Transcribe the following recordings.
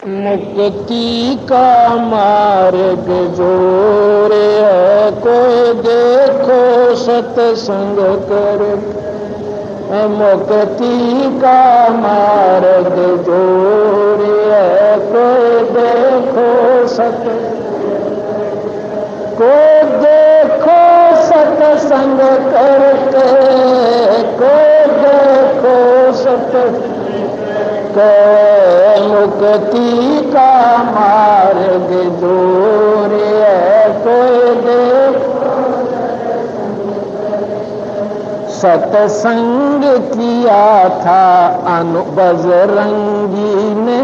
मुक्ति का मार्ग जोरे है, कोई देखो सत्संग कर। मुक्ति का मार्ग जोरे है, कोई देखो कोई देखो सत्संग करके, कोई देखो सत्संग। मुक्ति का मार्ग दूर है, कोई देखो। सत्संग किया था बजरंगी ने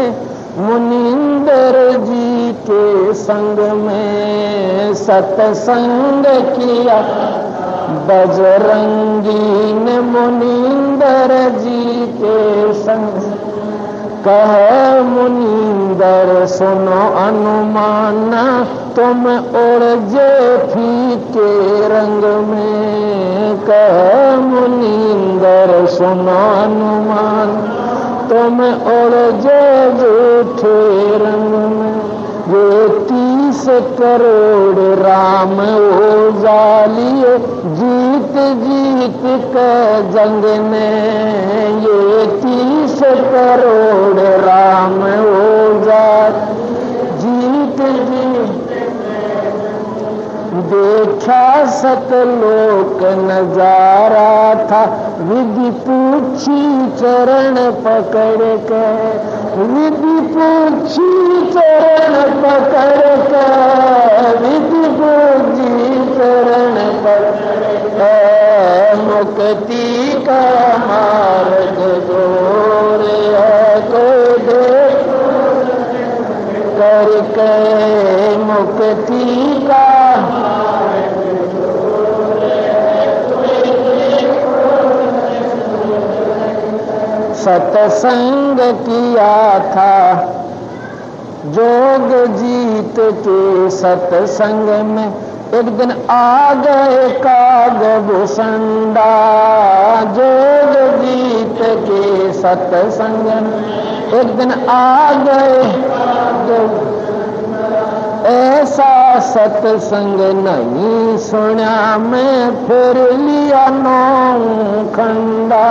मुनिंदर जी के संग में। सत्संग किया बजरंगी ने मुनिंदर जी के संग। कहे मुनिंदर सुनो अनुमाना, तुम उड़ जे फीके रंग में। कहे मुनिंदर सुनो अनुमान, तुम उड़ जे झूठे रंग में। ये 30 करोड़ राम उजालिए, जीत जीत के जंग में। ये 30 करोड़ राम उजाल जीत जीत। देखा सतलोक नजारा था, विधि पूछी चरण पकड़ के। विधि पूछी चरण पकड़ के, विधि पूछी चरण पकड़ के। मुक्ति का मार्ग जोर है, कोई देखो करके। मुक्ति का सत्संग किया था जोग जीत के सत्संग में। एक दिन आ गए कागभूषणा, जोग जीत के सत्संग में। एक दिन आ गए, ऐसा सत्संग नहीं सुना मैं, फिर लिया नौखंडा।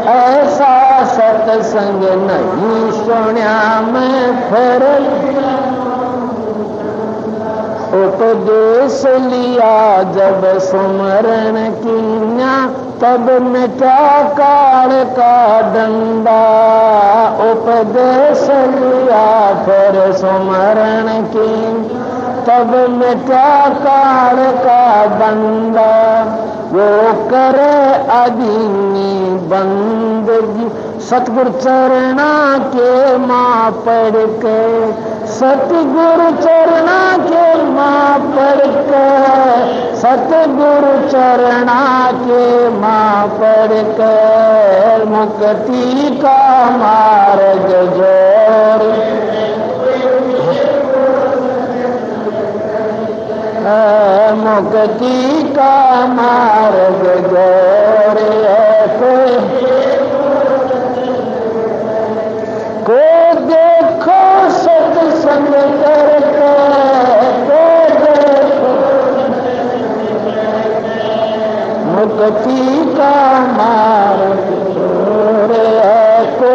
ऐसा सत्संग नहीं सुना मैं, फिर उपदेश लिया जब सुमरण कीन्या, तब मिटा काल का डंडा। उपदेश लिया फिर सुमरण कीन्या, तब मिटा काल का डंडा। वो करे अधीनी बंदगी, सतगुरु चरणा के माँ पढ़ के। सतगुरु चरणा के माँ पढ़ के, सतगुरु चरणा के माँ पढ़ के। मुक्ति का मार्ग जोर, मुक्ति का मार्ग जोर है, को देखो सत्संग करके। को देखो मुक्ति का मार्ग जोर है, को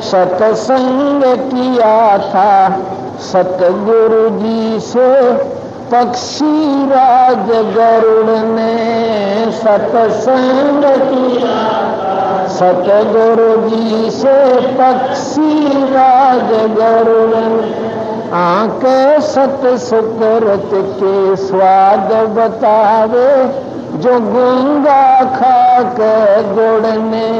सत्संग किया था सतगुरु जी से पक्षी राज गरुड़ ने। सत्संग किया सतगुरु जी से पक्षी राज गरुड़ ने। आंखें सत सुकृत के स्वाद बतावे, जो गंगा खा के गुड़ ने।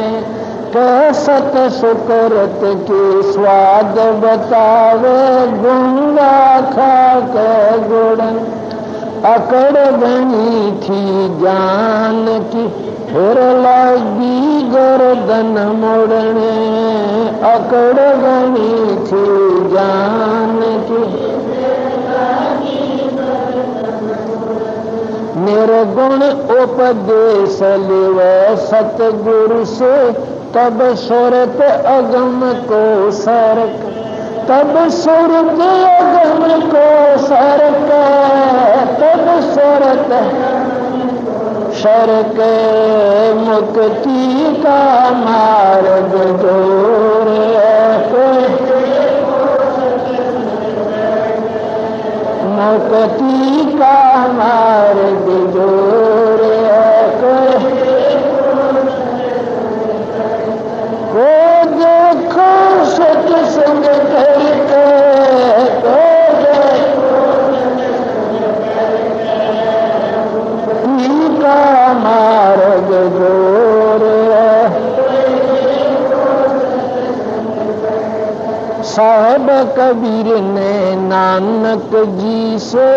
सत सुकृत के स्वाद बतावे, गंगा खा के गुड़। अकड़ बनी थी जान की, फिर लगी गर्दन मुड़ने। अकड़ बनी थी जान की, निर्गुण उपदेश लिव सतगुरु से तब सुरत अगम को सरक, तब सुरत अगम को सरक, तब सुरत शरक मुक्ति का मार्ग दूर मुक्ति का मार्ग दूर को देखो सत्संग करके का मार्ग दूर साहब कबीर ने नानक जी से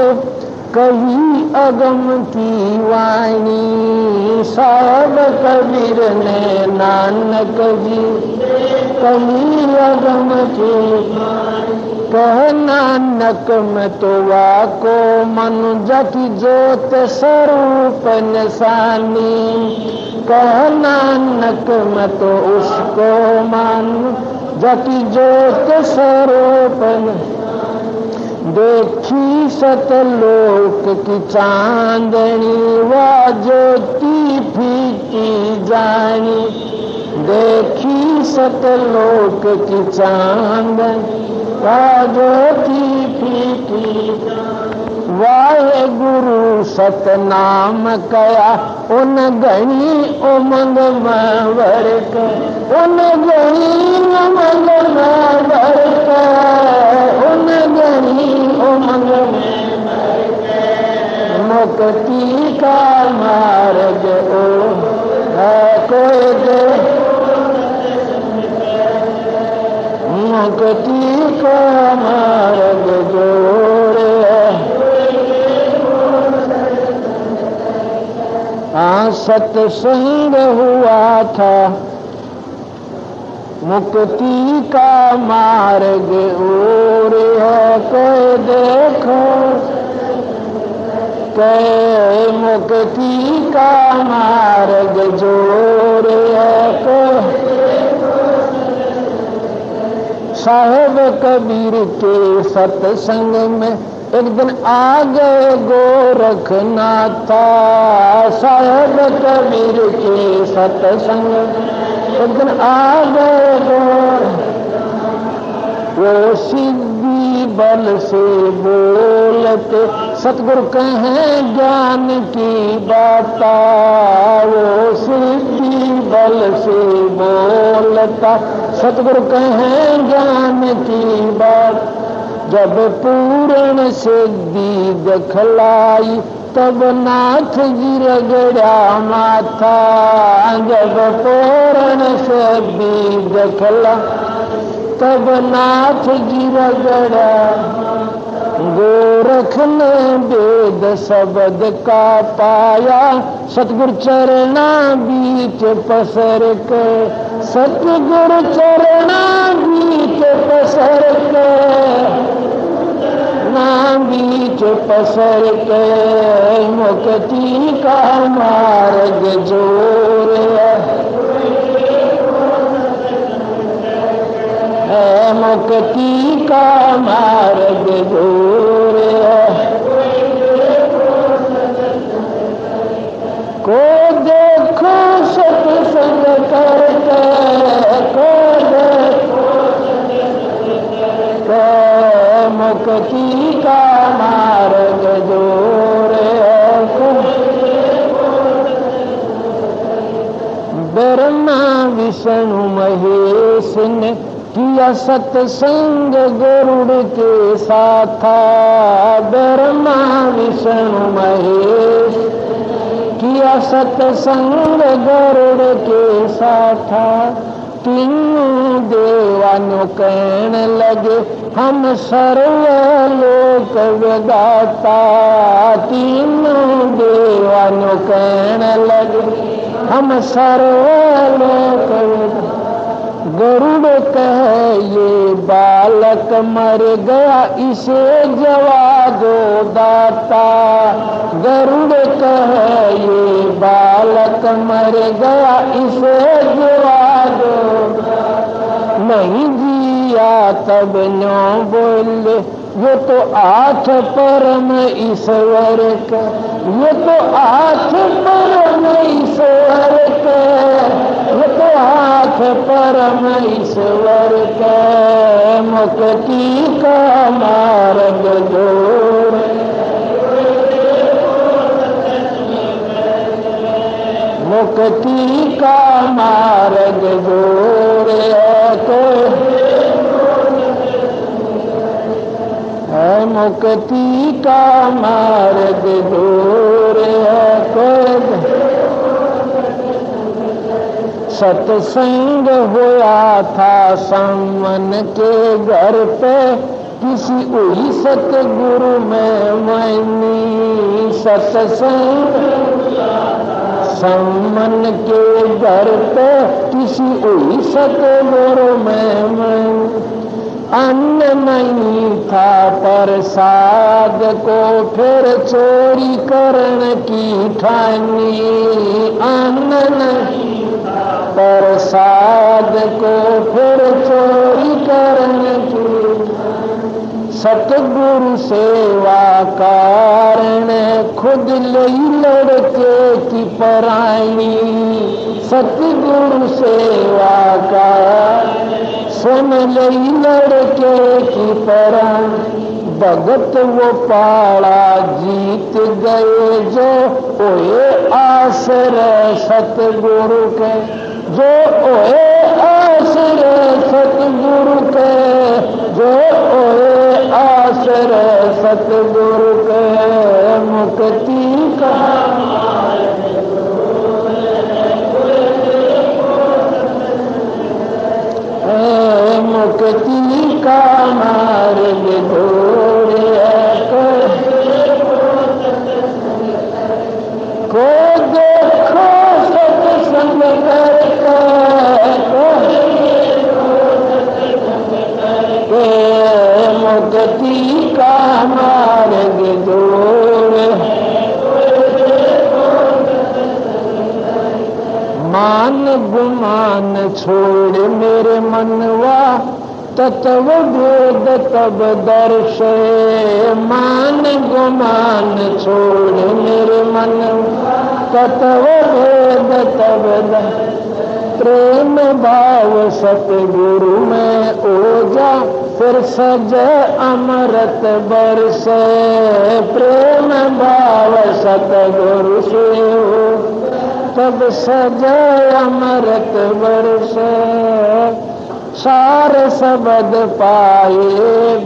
कही अगम की वाणी, साहब कबीर ने नानक जी कही अगम की, कह नानक में तो वाको मनुज की जोत स्वरूप निशानी, कह नानक में तो उसको मान जति जोत स्वरूप देखी सतलोक की चांदनी, वा ज्योति फीकी जानी, देखी सतलोक की चांदनी वा ज्योति फीकी, वाहे गुरु सतनाम कया उन गणी उमंग वर्क, उन गणी उमंग वर्क, उन गणी उमंग मुक्ति का मार्ग ओ है कोई दे, मुक्ति का मार्ग जोर सत्संग हुआ था मुक्ति का मार्ग और है कोई देखो, कोई मुक्ति का मार्ग जोर है कोई। साहेब कबीर के सत्संग में एक दिन आ गए गोरखनाथा, साहेब कबीर के सत्संग एक दिन आ गए वो सिद्धि बल से बोलते सतगुरु कहें ज्ञान की बाता, वो सिद्धि बल से बोलता सतगुरु कहें ज्ञान की बात, जब पूर्ण सिद्धि दिखलाई तब नाथ जी रगड़ा माथा, जब पूर्ण सिद्धि दिखला तब नाथ जी रगड़ा, गोरख ने वेद शब्द का पाया सतगुरु चरणा बीच पसर के, सतगुरु चरणा बीच पसर के, ना बीच पसर के मुक्ति का मार्ग जोर है, मुक्ति का मार्ग जोर को देखो सत्संग करके, को देखो मुक्ति का मार्ग जोर है। ब्रह्मा विष्णु महेश ने किया सत्संग गरुड़ के साथ, ब्रह्मा विष्णु महेश किया सत्संग गरुड़ के साथ, तीनों देवानों कहने लगे हम सर्वलोक विदाता, तीनों देवानों कहने लगे हम सर्वलोक विदाता, गरुड़ कहे ये बालक मर गया इसे जवा दो दाता, गरुड़ कहे ये बालक मर गया इसे जवा दो नहीं जिया तब न्यों बोले ये तो आठ परम ईश्वर का, ये तो आठ परम ईश्वर का, ये तो आठ परम ईश्वर का मुक्ति का मार्ग जोड़। मुक्ति का मार्ग जोड़े है, मुक्ति का मार्ग जोड़े सत्संग हुआ था सामन के घर पे, किसी वही सतगुरु में मैनी। सत्संग सामन के घर पे किसी वही सतगुरु में मैनी। अन्न नहीं था प्रसाद को फिर चोरी करने की ठानी। अन्न नहीं प्रसाद को फिर चोरी करने की। सतगुरु सेवा कारण खुद लई लड़के की पराई। सतगुरु सेवा का सुन लई लड़के की पराई। भगत वो पाड़ा जीत गए जो ओए आश्रय सतगुरु के, जो ओए आश्रय सतगुरु के, जो ओए आश्रय सतगुरु के मुक्ति का मुक्ति का मार्ग जोड़े को देखो सत्संग करके मुक्ति का मार्ग जोड़े। मान गुमान छोड़ मेरे मनवा तत्व वेद तब दर्शे। मान गुमान छोड़ मेरे मनवा तत्व वेद तब दर्शे। प्रेम भाव सतगुरु में ओजा फिर सजे अमृत बरसे। प्रेम भाव सतगुरु से हो तब सजे अमृत बरसे। सार शब्द पाए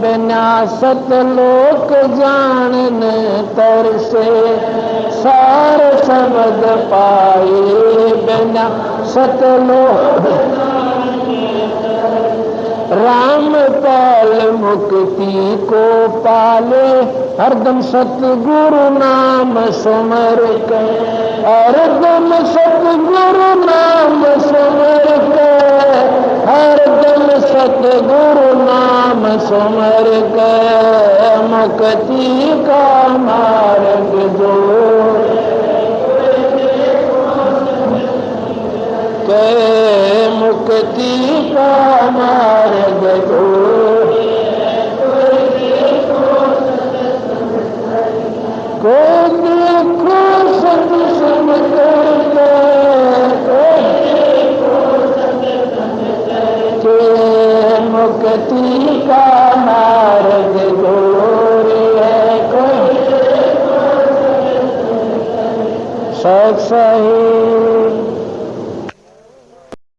बिना सतलोक जानने तरसे। सार शब्द पाए बिना सतलोक राम पाल मुक्ति को पाले। हरदम सतगुरु नाम सुमर के, हरदम सतगुरु नाम सुमर के, हरदम सतगुरु नाम सुमर के मुक्ति का मार्ग जोड़ के मुक्ति का मार्ग जोड़। को देखो सत्संग करके मुक्ति का मार्ग जोड़े सही